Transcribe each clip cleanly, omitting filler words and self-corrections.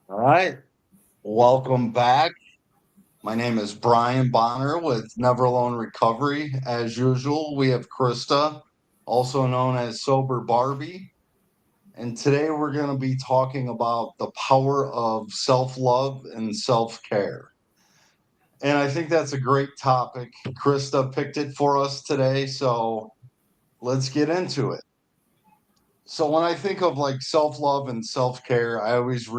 All right. Welcome back. My name is Brian Bonner with Never Alone Recovery. As usual, we have Krista, also known as Sober Barbie. And today we're going to be talking about the power of self love and self care. And I think that's a great topic. Krista picked it for us today. So let's get into it. So when I think of like self love and self care, I always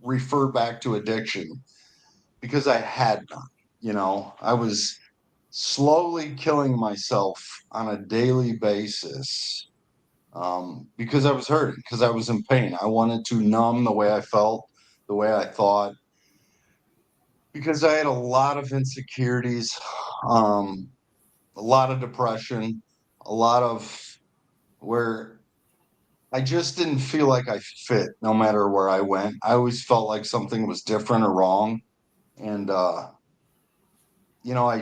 refer back to addiction because I had none. I was slowly killing myself on a daily basis because I was hurting, because I was in pain. I wanted to numb the way I felt, the way I thought, because I had a lot of insecurities, a lot of depression, a lot of where I just didn't feel like I fit no matter where I went. I always felt like something was different or wrong. And, I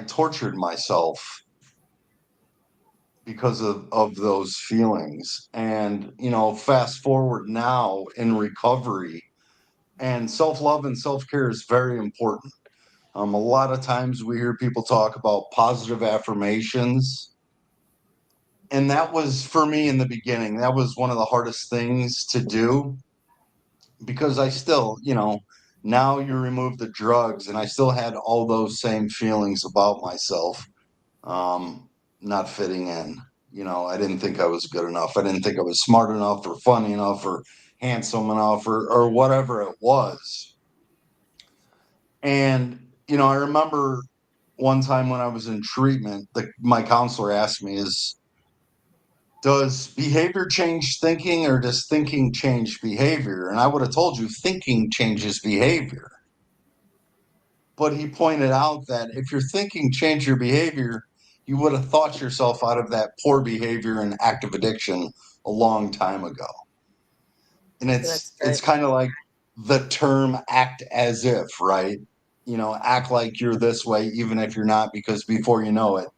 tortured myself because of those feelings. And, fast forward now in recovery, and self love and self care is very important. A lot of times we hear people talk about positive affirmations. And that was for me in the beginning, that was one of the hardest things to do because I still, now you remove the drugs and I still had all those same feelings about myself, not fitting in. I didn't think I was good enough. I didn't think I was smart enough or funny enough or handsome enough or whatever it was. And, I remember one time when I was in treatment, my counselor asked me, does behavior change thinking or does thinking change behavior? And I would have told you thinking changes behavior. But he pointed out that if your thinking changed your behavior, you would have thought yourself out of that poor behavior and active addiction a long time ago. And it's That's it's good. kind of like the term act as if, right? Act like you're this way even if you're not, because before you know it,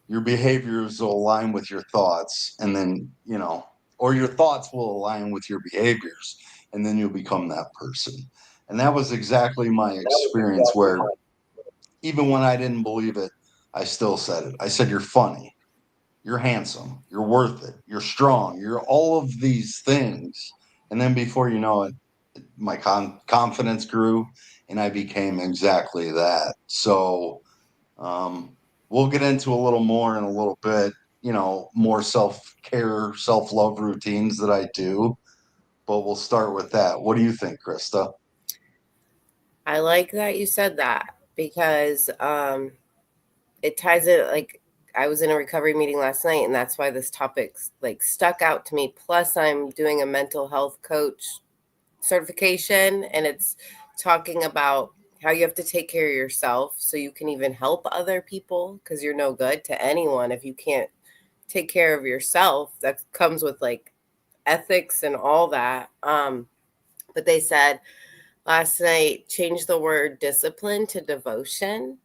your behaviors will align with your thoughts, and then, or your thoughts will align with your behaviors, and then you'll become that person. And that was exactly my experience where even when I didn't believe it, I still said it. I said, you're funny, you're handsome, you're worth it, you're strong, you're all of these things. And then before you know it, my confidence grew and I became exactly that. So we'll get into a little more in a little bit, more self care, self love routines that I do. But we'll start with that. What do you think, Krista? I like that you said that because it ties it like I was in a recovery meeting last night, and that's why this topic like stuck out to me. Plus, I'm doing a mental health coach certification, and it's talking about how you have to take care of yourself so you can even help other people, because you're no good to anyone if you can't take care of yourself. That comes with like ethics and all that. But they said last night, change the word discipline to devotion,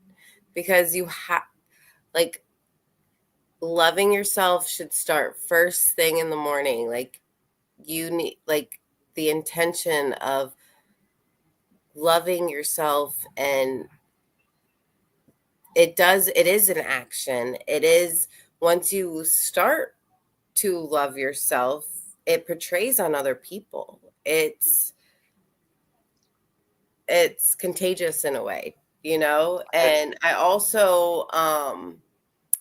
because you have like loving yourself should start first thing in the morning. Like you need like the intention of loving yourself, and it is an action. It is, once you start to love yourself, it portrays on other people. It's contagious in a way, you know. And I also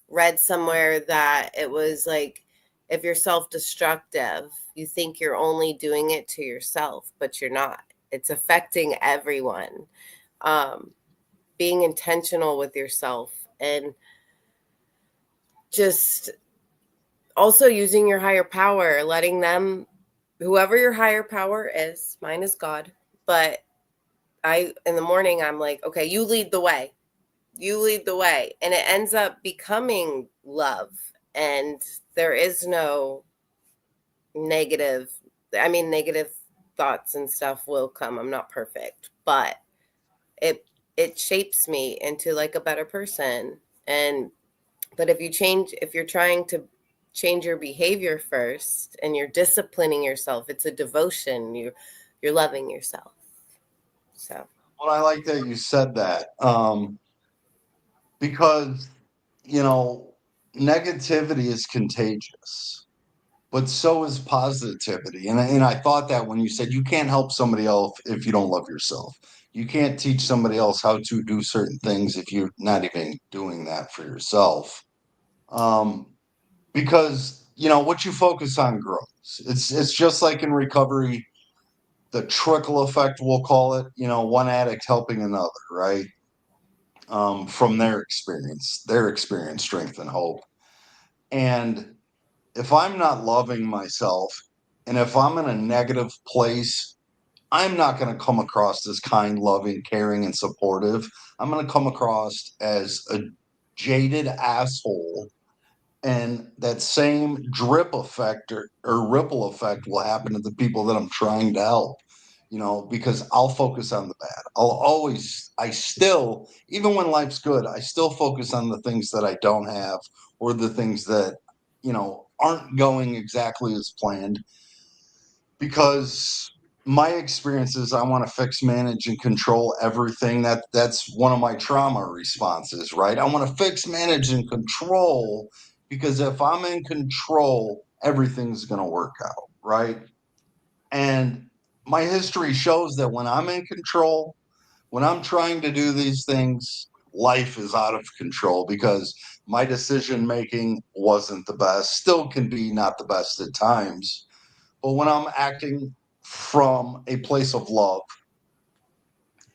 read somewhere that it was like, if you're self-destructive, you think you're only doing it to yourself, but you're not. It's affecting everyone. um Being intentional with yourself, and just also using your higher power, letting them, whoever your higher power is, mine is God, but I, in the morning, I'm like, okay, you lead the way. You lead the way. And it ends up becoming love. And there is no negative, I mean, negative thoughts and stuff will come. I'm not perfect, but it it shapes me into like a better person. And but if you're trying to change your behavior first and you're disciplining yourself, it's a devotion. You're loving yourself. So, Well, I like that you said that, because, you know, negativity is contagious, but so is positivity. And I thought that when you said you can't help somebody else if you don't love yourself. You can't teach somebody else how to do certain things if you're not even doing that for yourself. Um, because what you focus on grows. It's just like in recovery, the trickle effect, we'll call it. One addict helping another, right? From their experience, strength, and hope. And if I'm not loving myself, and if I'm in a negative place, I'm not going to come across as kind, loving, caring, and supportive. I'm going to come across as a jaded asshole. And that same drip effect or ripple effect will happen to the people that I'm trying to help, because I'll focus on the bad. I still, even when life's good, I still focus on the things that I don't have, or the things that, aren't going exactly as planned, because my experience is I want to fix, manage, and control everything. That's one of my trauma responses, right? I want to fix, manage, and control, because if I'm in control, everything's going to work out, right? And my history shows that when I'm in control, when I'm trying to do these things, life is out of control, because my decision making wasn't the best, still can be not the best at times. But when I'm acting from a place of love,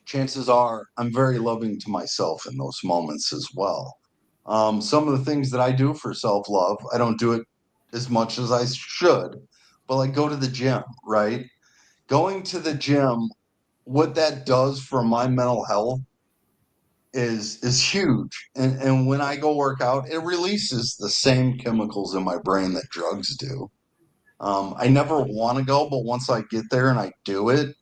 chances are I'm very loving to myself in those moments as well. Some of the things that I do for self love, I don't do it as much as I should, but like go to the gym, right? Going to the gym, what that does for my mental health is huge. And when I go work out, it releases the same chemicals in my brain that drugs do. I never want to go, but once I get there and I do it,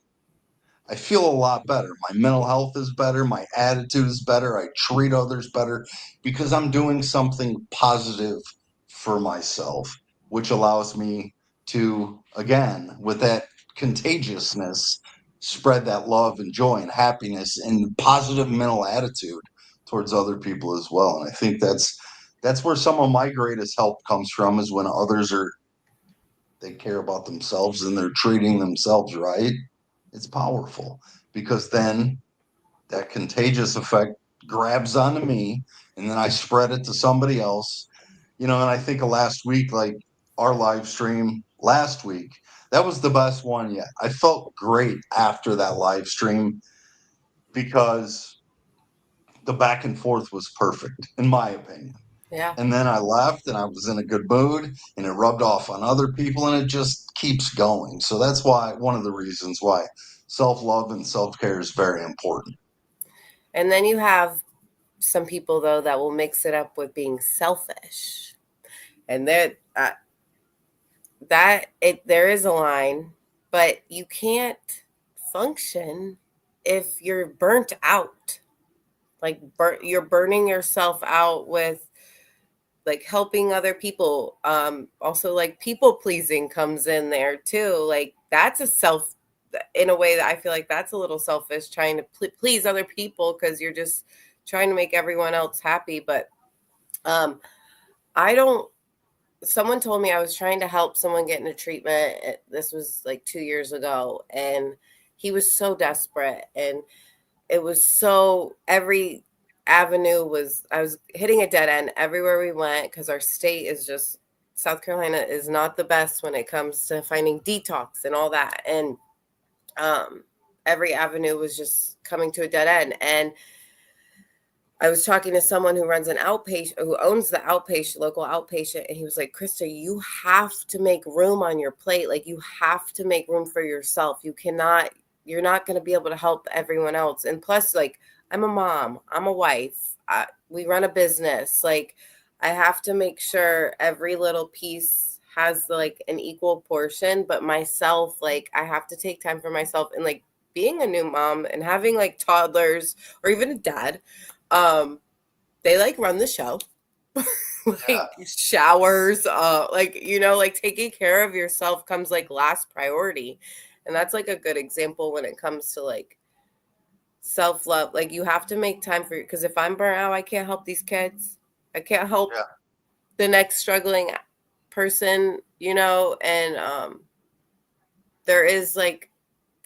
I feel a lot better. My mental health is better. My attitude is better. I treat others better, because I'm doing something positive for myself, which allows me to, again, with that contagiousness, spread that love and joy and happiness and positive mental attitude towards other people as well. And I think that's where some of my greatest help comes from, is when others they care about themselves and they're treating themselves right. It's powerful, because then that contagious effect grabs onto me, and then I spread it to somebody else. And I think of last week, like our live stream last week, that was the best one yet. I felt great after that live stream, because the back and forth was perfect, in my opinion. yeah. And then I left and I was in a good mood, and it rubbed off on other people, and it just keeps going. So that's why, one of the reasons why self love and self care is very important. And then you have some people though that will mix it up with being selfish, and there is a line, but you can't function if you're burnt out. Like you're burning yourself out with like helping other people. Also, like people pleasing comes in there too. Like that's a self, in a way that I feel like that's a little selfish, trying to please other people because you're just trying to make everyone else happy. But um, I don't. Someone told me I was trying to help someone get into treatment. This was like 2 years ago, and he was so desperate, and it was so every avenue was I was hitting a dead end everywhere we went, because our state is just, South Carolina is not the best when it comes to finding detox and all that. And um every avenue was just coming to a dead end. And I was talking to someone who runs an outpatient, who owns the outpatient, local outpatient, and he was like, Krista, you have to make room on your plate. Like, you have to make room for yourself. You're not going to be able to help everyone else. And plus, like, I'm a mom, I'm a wife, we run a business. Like, I have to make sure every little piece has like an equal portion. But myself, like, I have to take time for myself. And like, being a new mom and having like toddlers, or even a dad, um, they like run the show. Yeah. Like showers, like, like taking care of yourself comes like last priority. And that's like a good example when it comes to like self-love. Like, you have to make time for, because if I'm burnt out, I can't help these kids. I can't help Yeah. the next struggling person, and there is like,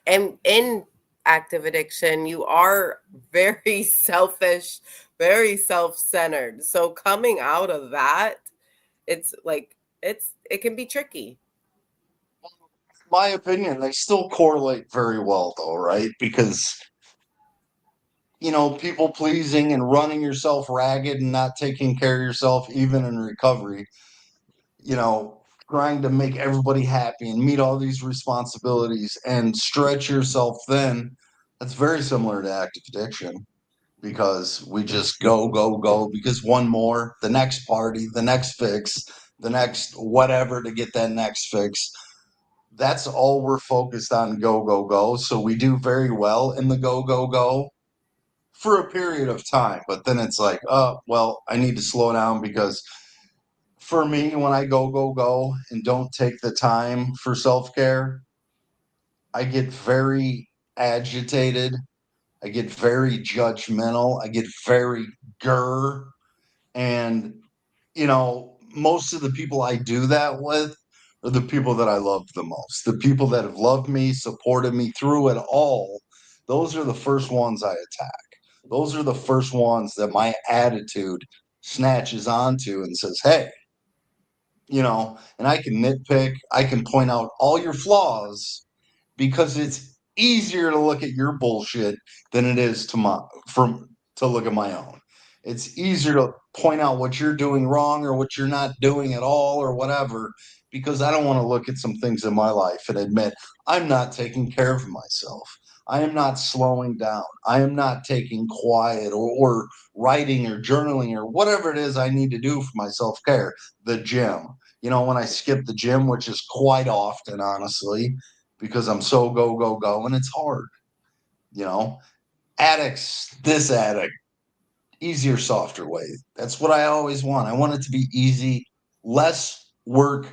and in active addiction, you are very selfish, very self-centered. So coming out of that, it's like, it can be tricky. My opinion, they still correlate very well, though, right? Because, people pleasing and running yourself ragged and not taking care of yourself, even in recovery, you know, trying to make everybody happy and meet all these responsibilities and stretch yourself thin, that's very similar to active addiction because we just go, go, go because one more, the next party, the next fix, the next whatever to get that next fix. That's all we're focused on, go, go, go. So we do very well in the go, go, go for a period of time. But then it's like, oh, well, I need to slow down because for me, when I go, go, go and don't take the time for self care, I get very agitated. I get very judgmental. I get very grr. And, most of the people I do that with are the people that I love the most. The people that have loved me, supported me through it all. Those are the first ones I attack. Those are the first ones that my attitude snatches onto and says, hey, and I can nitpick, I can point out all your flaws because it's easier to look at your bullshit than it is to look at my own. It's easier to point out what you're doing wrong or what you're not doing at all or whatever because I don't want to look at some things in my life and admit I'm not taking care of myself. I am not slowing down. I am not taking quiet or writing or journaling or whatever it is I need to do for my self care. The gym. When I skip the gym, which is quite often, honestly, because I'm so go, go, go, and it's hard. You know, addicts, this addict, easier, softer way. That's what I always want. I want it to be easy, less work,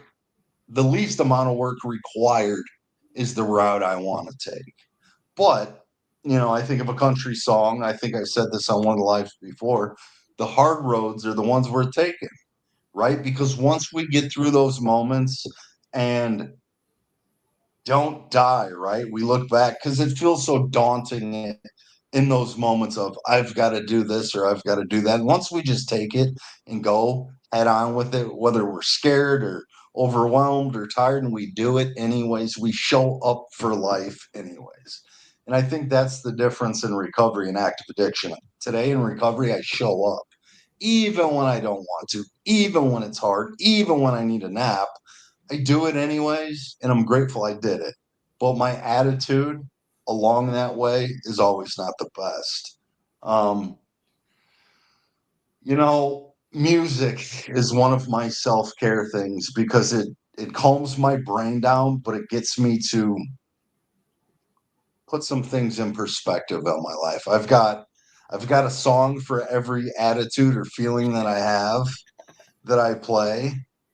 the least amount of work required is the route I want to take. But, I think of a country song. I think I said this on one of the lives before. The hard roads are the ones worth taking, right? Because once we get through those moments and don't die, right? We look back because it feels so daunting in those moments of I've got to do this or I've got to do that. Once we just take it and go head on with it, whether we're scared or overwhelmed or tired, and we do it anyways, we show up for life anyways. And I think that's the difference in recovery and active addiction. Today in recovery, I show up even when I don't want to, even when it's hard, even when I need a nap. I do it anyways, and I'm grateful I did it. But my attitude along that way is always not the best. Um, music is one of my self-care things because it calms my brain down, but it gets me to put some things in perspective of my life. I've got a song for every attitude or feeling that I have that I play.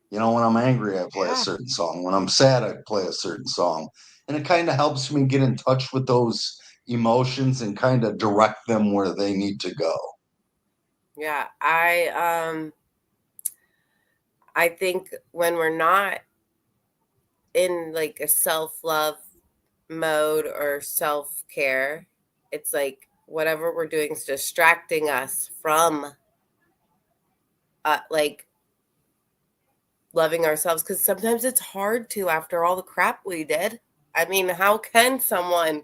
When I'm angry, I play a Yeah. certain song. When I'm sad, I play a certain song. And it kind of helps me get in touch with those emotions and kind of direct them where they need to go. Yeah. I think when we're not in like a self-love mode or self-care, it's like whatever we're doing is distracting us from like loving ourselves, because sometimes it's hard to after all the crap we did. I mean, how can someone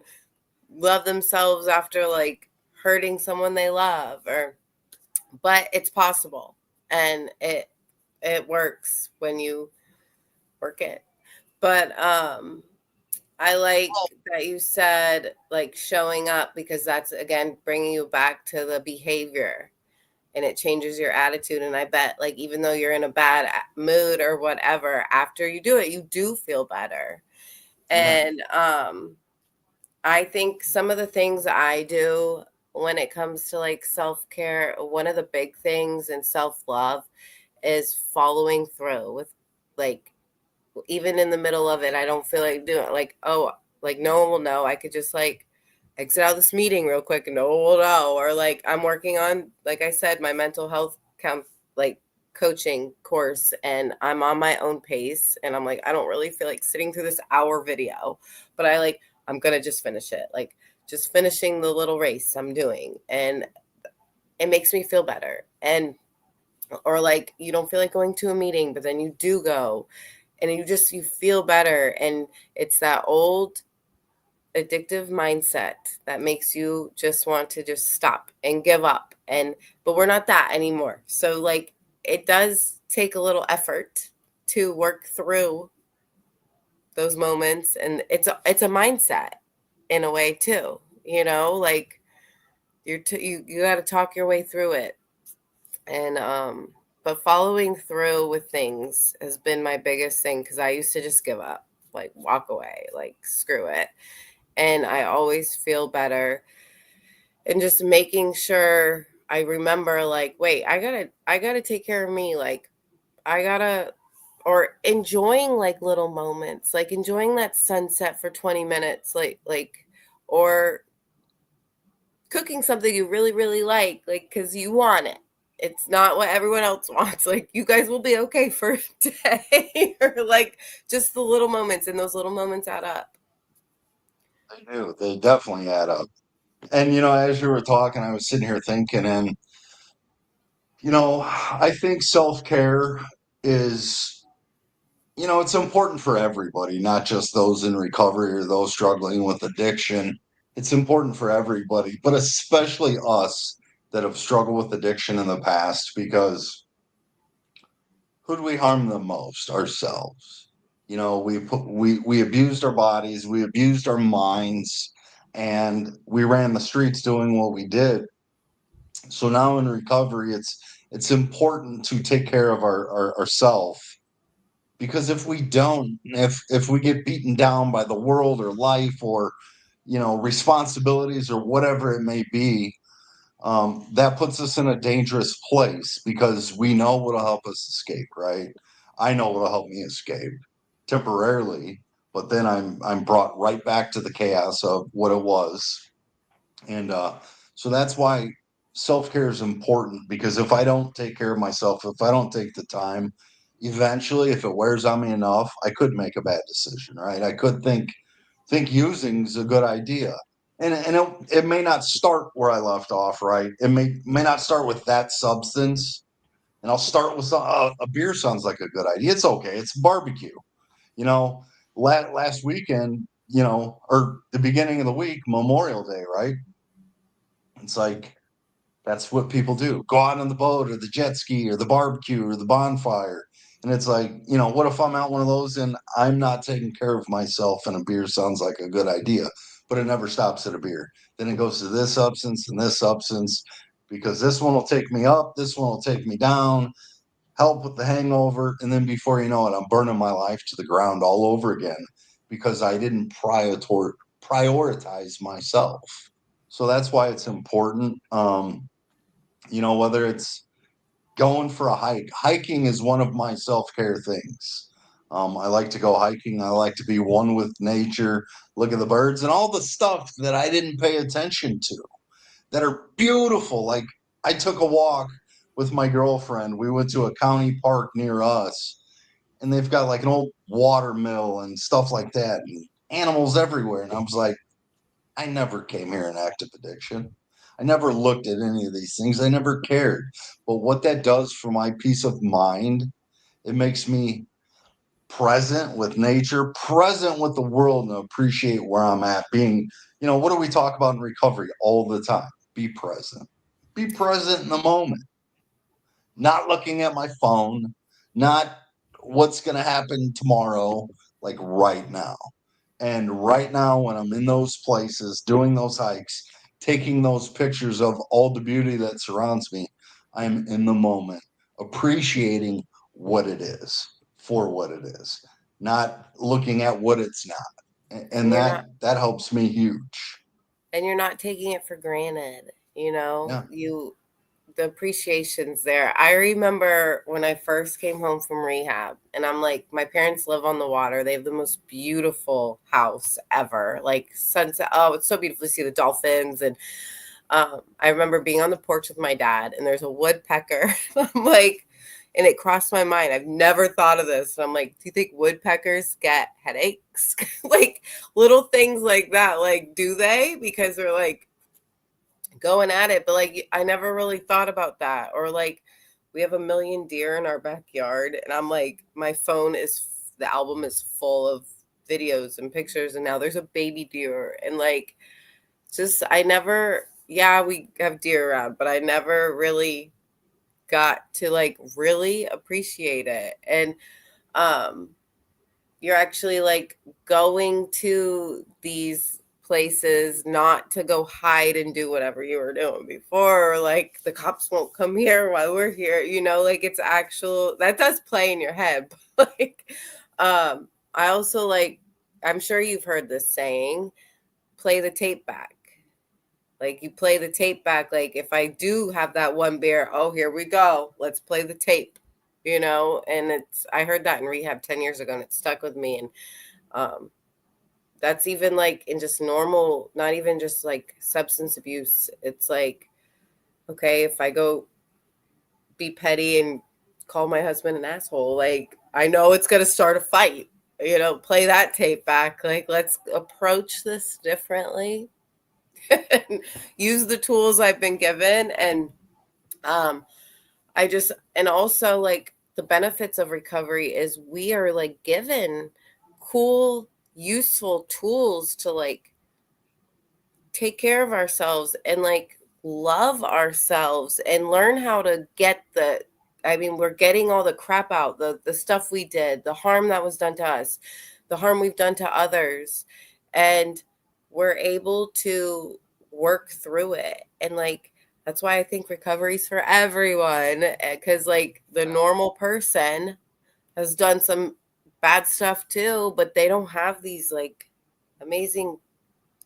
love themselves after like hurting someone they love? But it's possible, and it works when you work it. But I like that you said like showing up, because that's again bringing you back to the behavior, and it changes your attitude. And I bet like even though you're in a bad mood or whatever, after you do it, you do feel better. Yeah. And I think some of the things I do when it comes to like self-care, one of the big things in self-love is following through with, like, even in the middle of it, I don't feel like doing like, oh, like no one will know. I could just like exit out this meeting real quick. No. Or like I'm working on, like I said, my mental health like coaching course, and I'm on my own pace, and I'm like, I don't really feel like sitting through this hour video, but I'm gonna just finish it, like just finishing the little race I'm doing, and it makes me feel better. And or like you don't feel like going to a meeting, but then you do go, and you feel better. And it's that old addictive mindset that makes you just want to just stop and give up. And but we're not that anymore. So like it does take a little effort to work through those moments, and it's a mindset in a way too, like you got to talk your way through it. And but following through with things has been my biggest thing, because I used to just give up, like walk away, like screw it. And I always feel better. And just making sure I remember, like, wait, I gotta take care of me. Like I gotta, or enjoying like little moments, like enjoying that sunset for 20 minutes, or cooking something you really, really like, because you want it. It's not what everyone else wants. Like, you guys will be okay for a day. Or like just the little moments, and those little moments add up. They do. They definitely add up. And, as you were talking, I was sitting here thinking, and, I think self-care is, it's important for everybody, not just those in recovery or those struggling with addiction. It's important for everybody, but especially us that have struggled with addiction in the past, because who do we harm the most? Ourselves. We abused our bodies, we abused our minds, and we ran the streets doing what we did. So now in recovery, it's important to take care of ourselves, because if we don't, if we get beaten down by the world or life or responsibilities or whatever it may be, that puts us in a dangerous place, because we know what'll help us escape, right? I know what'll help me escape temporarily, but then I'm brought right back to the chaos of what it was. And so that's why self-care is important, because if I don't take care of myself, if I don't take the time, eventually, if it wears on me enough, I could make a bad decision, right? I could think using is a good idea. And it may not start where I left off, right? It may not start with that substance, and I'll start with a beer. Sounds like a good idea. It's okay. It's barbecue. You know, last weekend, or the beginning of the week, Memorial Day, right? It's like that's what people do. Go out on the boat or the jet ski or the barbecue or the bonfire. And it's like, what if I'm out one of those and I'm not taking care of myself, and a beer sounds like a good idea, but it never stops at a beer. Then it goes to this substance and this substance, because this one will take me up, this one will take me down, help with the hangover. And then before you know it, I'm burning my life to the ground all over again, because I didn't prioritize myself. So that's why it's important. Whether it's going for a hike. Hiking is one of my self-care things. I like to go hiking. I like to be one with nature, look at the birds and all the stuff that I didn't pay attention to that are beautiful. Like, I took a walk with my girlfriend. We went to a county park near us, and they've got like an old water mill and stuff like that, and animals everywhere. And I was like, I never came here in active addiction. I never looked at any of these things. I never cared. But what that does for my peace of mind, it makes me present with nature, present with the world, and appreciate where I'm at. What do we talk about in recovery all the time? Be present. Be present in the moment, not looking at my phone, not what's going to happen tomorrow, like right now. And right now, when I'm in those places, doing those hikes, taking those pictures of all the beauty that surrounds me, I'm in the moment, appreciating what it is for what it is, not looking at what it's not. And And that helps me huge. you're not taking it for granted. Yeah. You the appreciation's there. I remember when I first came home from rehab, and I'm like, my parents live on the water. They have the most beautiful house ever. Like sunset. Oh, it's so beautiful to see the dolphins. And I remember being on the porch with my dad, and there's a woodpecker. I'm like, and it crossed my mind. I've never thought of this. And I'm like, do you think woodpeckers get headaches? Like little things like that. Like, do they? Because they're like going at it. But like, I never really thought about that. Or like, we have a million deer in our backyard, and I'm like, my phone is, the album is full of videos and pictures, and now there's a baby deer. And like, just, I never, yeah, we have deer around, but I never really got to like really appreciate it. And you're actually like going to these places not to go hide and do whatever you were doing before, or like the cops won't come here while we're here, you know, like it's actual, that does play in your head. Like I also like, I'm sure you've heard this saying, play the tape back. Like you play the tape back. Like if I do have that one beer, oh, here we go. Let's play the tape, you know? And it's, I heard that in rehab 10 years ago, and it stuck with me. And that's even like in just normal, not even just like substance abuse. It's like, okay, if I go be petty and call my husband an asshole, like I know it's going to start a fight, you know, play that tape back. Like, let's approach this differently. And use the tools I've been given. And I just, and also like the benefits of recovery is we are like given cool, useful tools to like take care of ourselves and like love ourselves and learn how to get the, I mean, we're getting all the crap out, the stuff we did, the harm that was done to us, the harm we've done to others. And we're able to work through it. And like, that's why I think recovery is for everyone. Because like the normal person has done some bad stuff too, but they don't have these like amazing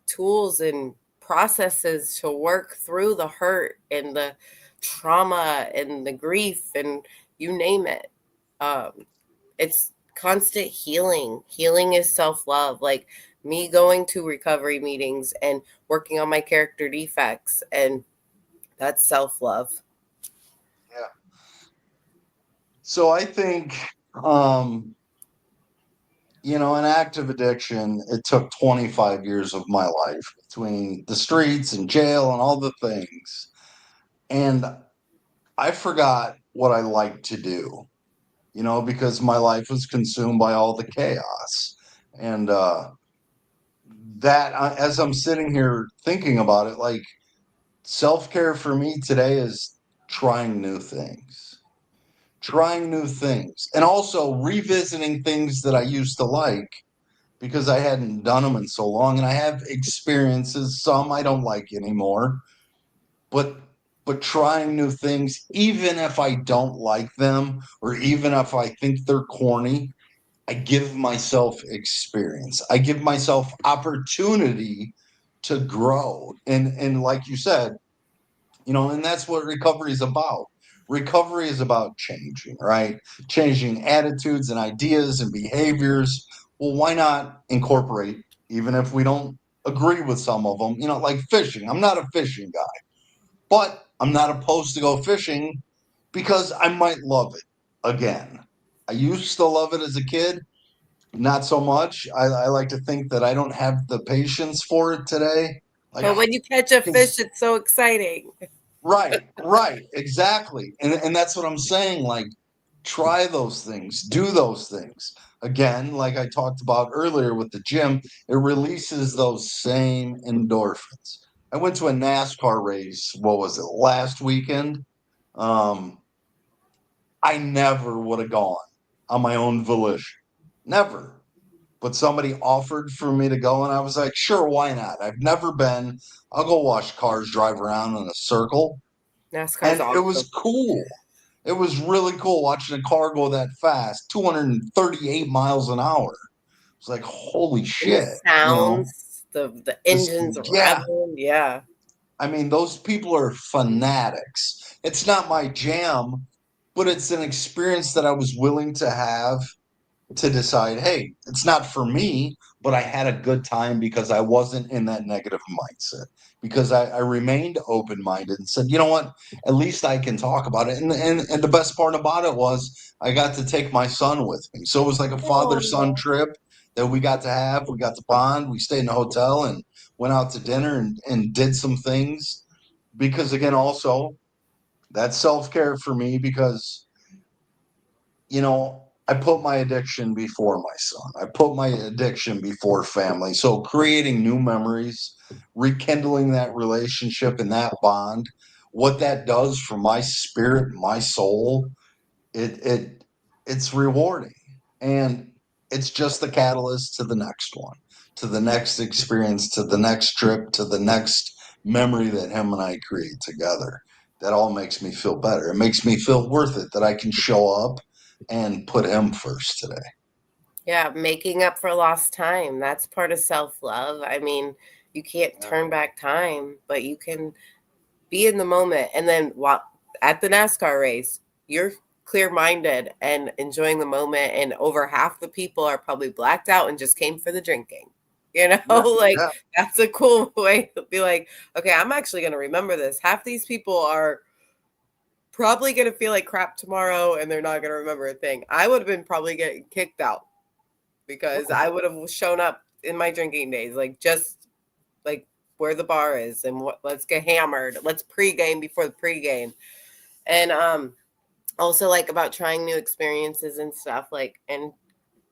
tools and processes to work through the hurt and the trauma and the grief and you name it. It's constant healing. Healing is self-love. Like me going to recovery meetings and working on my character defects, and that's self-love. Yeah. So I think, an active addiction, it took 25 years of my life between the streets and jail and all the things. And I forgot what I liked to do, because my life was consumed by all the chaos. And as I'm sitting here thinking about it, like self-care for me today is trying new things, and also revisiting things that I used to like because I hadn't done them in so long. And I have experiences, some I don't like anymore, but trying new things, even if I don't like them or even if I think they're corny, I give myself experience. I give myself opportunity to grow. And like you said, and that's what recovery is about. Recovery is about changing, right? Changing attitudes and ideas and behaviors. Well, why not incorporate, even if we don't agree with some of them, like fishing? I'm not a fishing guy, but I'm not opposed to go fishing because I might love it again. I used to love it as a kid, not so much. I like to think that I don't have the patience for it today. Like, But when you catch a fish, 'cause it's so exciting. right, exactly. And that's what I'm saying. Like, try those things, do those things. Again, like I talked about earlier with the gym, it releases those same endorphins. I went to a NASCAR race, what was it, last weekend? Um, I never would have gone on my own volition. Never. But somebody offered for me to go, and I was like, sure, why not? I've never been. I'll go watch cars drive around in a circle. NASCAR's And it awesome. was cool. It was really cool watching a car go that fast, 238 miles an hour. It's like, holy And the shit, sounds, the This, engines yeah, revving. Yeah. I mean, those people are fanatics. It's not my jam, but it's an experience that I was willing to have to decide, hey, it's not for me, but I had a good time because I wasn't in that negative mindset. Because I remained open minded and said, you know what, at least I can talk about it. And the best part about it was I got to take my son with me. So it was like a father son Oh, trip that we got to have. We got to bond. We stayed in a hotel and went out to dinner and did some things. Because again, also, that's self care for me because I put my addiction before my son. I put my addiction before family. So creating new memories, rekindling that relationship and that bond, what that does for my spirit, my soul, it's rewarding. And it's just the catalyst to the next one, to the next experience, to the next trip, to the next memory that him and I create together. That all makes me feel better. It makes me feel worth it that I can show up and put him first today. yeah, making up for lost time. That's part of self-love. I mean, you can't Yeah. turn back time, but you can be in the moment. And then while at the NASCAR race, you're clear-minded and enjoying the moment. And over half the people are probably blacked out and just came for the drinking. You know, Yeah. like Yeah. that's a cool way to be like, okay, I'm actually going to remember this. Half these people are probably going to feel like crap tomorrow and they're not going to remember a thing. I would have been probably getting kicked out because I would have shown up in my drinking days, like just like where the bar is and let's get hammered. Let's pregame before the pregame. And also like about trying new experiences and stuff like and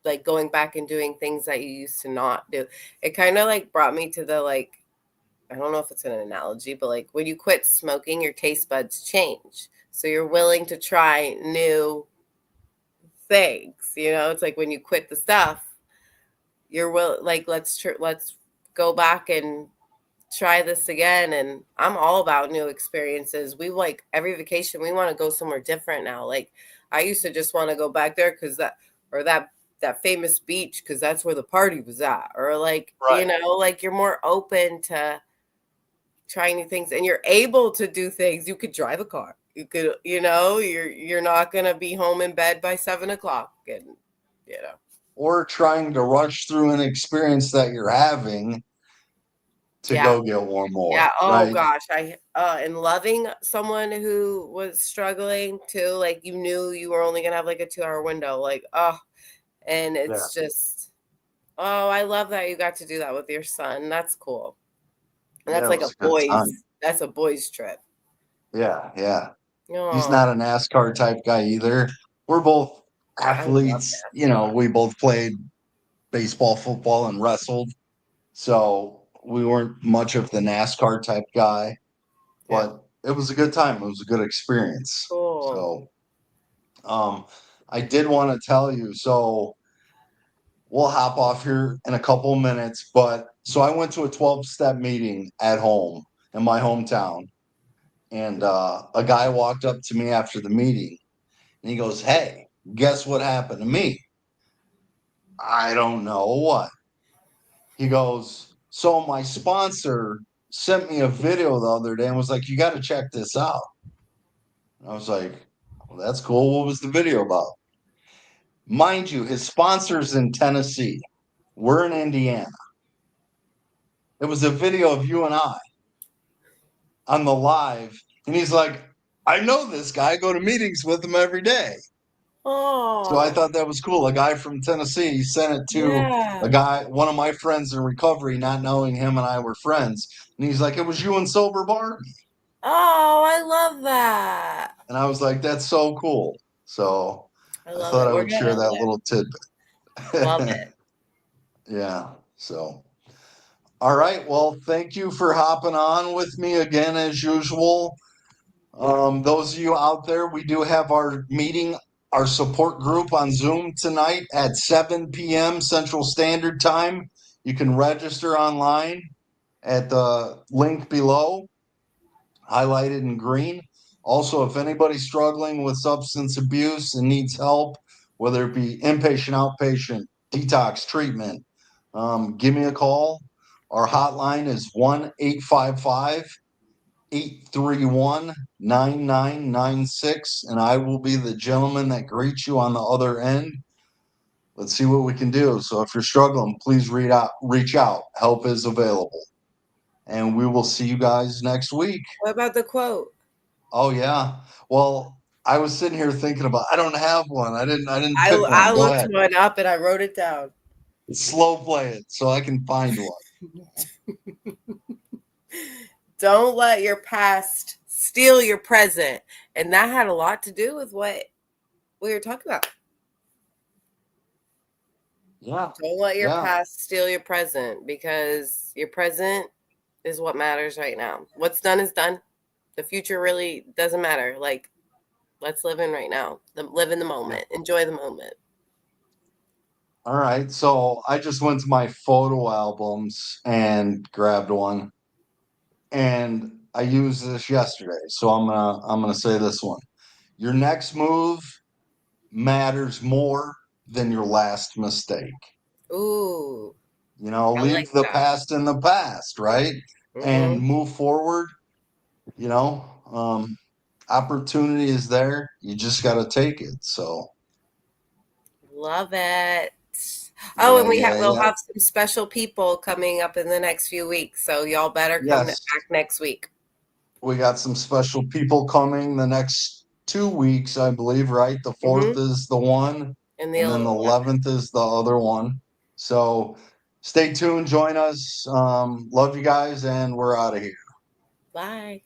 like going back and doing things that you used to not do. It kind of like brought me to the like I don't know if it's an analogy, but like when you quit smoking, your taste buds change. So you're willing to try new things. You know, it's like when you quit the stuff, you're like let's go back and try this again. And I'm all about new experiences. We like every vacation we want to go somewhere different now. Like I used to just want to go back there because that famous beach because that's where the party was at, or like Right. like you're more open to trying new things and you're able to do things. You could drive a car, you could you're not gonna be home in bed by 7 o'clock. And you know Or trying to rush through an experience that you're having to yeah. go get one more, Yeah. Oh right? gosh. And loving someone who was struggling too, like you knew you were only gonna have like a 2 hour window. Like, oh, and Yeah. it's just oh, I love that you got to do that with your son. That's cool. And Yeah, that's it like was a good time. that's a boys trip. Yeah, yeah. He's Oh, not a NASCAR type guy either. We're both I love athletes. NASCAR. We both played baseball, football, and wrestled. So we weren't much of the NASCAR type guy, Yeah. but it was a good time. It was a good experience. Cool. So um, I did want to tell you. So we'll hop off here in a couple of minutes. But so I went to a 12-step meeting at home in my hometown. And a guy walked up to me after the meeting and he goes, "Hey, guess what happened to me?" I don't know what. He goes, "So my sponsor sent me a video the other day and was like, you got to check this out." And I was like, "Well, that's cool. What was the video about?" Mind you, his sponsor's in Tennessee. We're in Indiana. It was a video of you and I on the live. And he's like, "I know this guy. I go to meetings with him every day." So I Oh, thought that was cool. A guy from Tennessee sent it to yeah. one of my friends in recovery, not knowing him and I were friends. And he's like, "It was you and Sober Barbie." Oh, I love that. And I was like, "That's so cool." So I I love thought it. I We're would share gonna that little love tidbit. it. Yeah. So, all right. Well, thank you for hopping on with me again, as usual. Those of you out there, we do have our meeting, our support group on Zoom tonight at 7 p.m. Central Standard Time. You can register online at the link below, highlighted in green. Also, if anybody's struggling with substance abuse and needs help, whether it be inpatient, outpatient, detox, treatment, give me a call. Our hotline is 1-855 831-9996, and I will be the gentleman that greets you on the other end. Let's see what we can do. So if you're struggling, please reach out. Help is available. And we will see you guys next week. What about the quote? Oh yeah. Well, I was sitting here thinking about I don't have one. I didn't pick one. I Go looked ahead. one up and I wrote it down. Slow play it so I can find one. Don't let your past steal your present. And that had a lot to do with what we were talking about. Yeah. Don't let your Yeah. past steal your present, because your present is what matters right now. What's done is done. The future really doesn't matter. Like, let's live in right now. Live in the moment. Enjoy the moment. All right. So I just went to my photo albums and grabbed one. And I used this yesterday. So I'm gonna say this one. Your next move matters more than your last mistake. Ooh, I Leave like the that. past in the past, right? And Mm-hmm. move forward. You know, opportunity is there. You just got to take it. So, Love it. Oh, and yeah, yeah, we'll yeah. have some special people coming up in the next few weeks. So y'all better come back Yes, next week. we got some special people coming the next 2 weeks, I believe, right? The 4th Mm-hmm. is the one, And the and then the 11th. 11th is the other one. So, stay tuned, join us. Love you guys, and we're out of here. Bye.